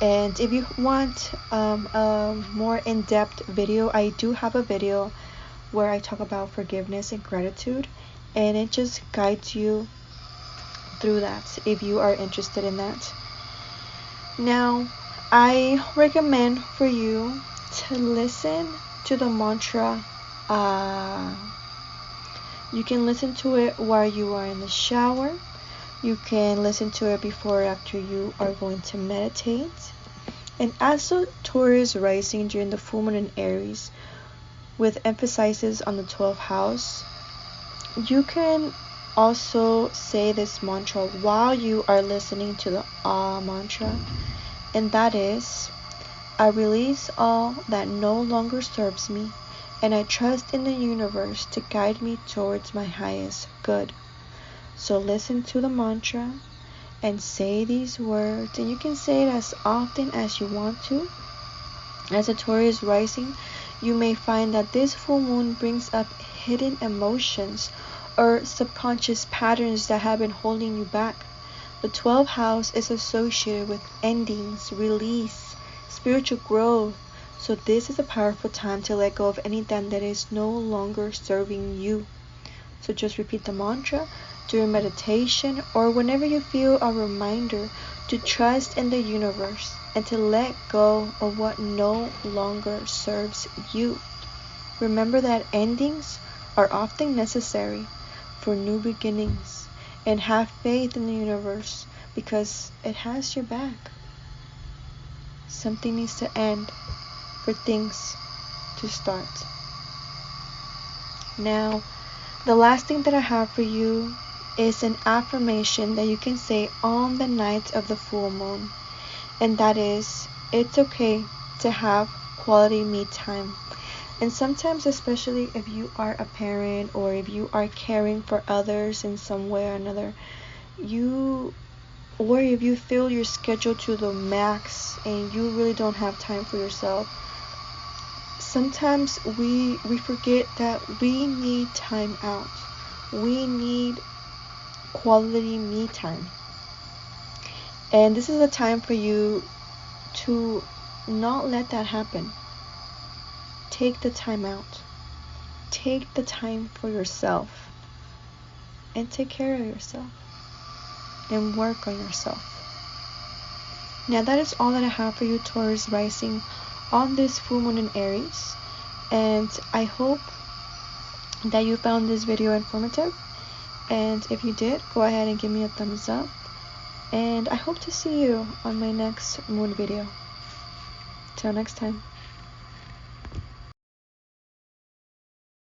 And if you want a more in-depth video, I do have a video where I talk about forgiveness and gratitude, and it just guides you through that if you are interested in that. Now, I recommend for you to listen to the mantra. You can listen to it while you are in the shower. You can listen to it before or after you are going to meditate. And as the Taurus rising during the full moon in Aries, with emphasis on the 12th house, you can also say this mantra while you are listening to the mantra, and that is, I release all that no longer serves me, and I trust in the universe to guide me towards my highest good. So listen to the mantra and say these words, and you can say it as often as you want to. As the Taurus rising, you may find that this full moon brings up hidden emotions or subconscious patterns that have been holding you back. The 12th house is associated with endings, release, spiritual growth. So this is a powerful time to let go of anything that is no longer serving you. So just repeat the mantra during meditation or whenever you feel a reminder to trust in the universe and to let go of what no longer serves you. Remember that endings are often necessary for new beginnings, and have faith in the universe because it has your back. Something needs to end for things to start. Now, the last thing that I have for you is an affirmation that you can say on the night of the full moon, and that is, it's okay to have quality me time. And sometimes, especially if you are a parent or if you are caring for others in some way or another, or if you feel your schedule to the max and you really don't have time for yourself, sometimes we forget that we need time out. We need quality me time. And this is a time for you to not let that happen. Take the time out. Take the time for yourself. And take care of yourself. And work on yourself. Now that is all that I have for you, Taurus rising, on this full moon in Aries. And I hope that you found this video informative. And if you did, go ahead and give me a thumbs up. And I hope to see you on my next moon video. Till next time.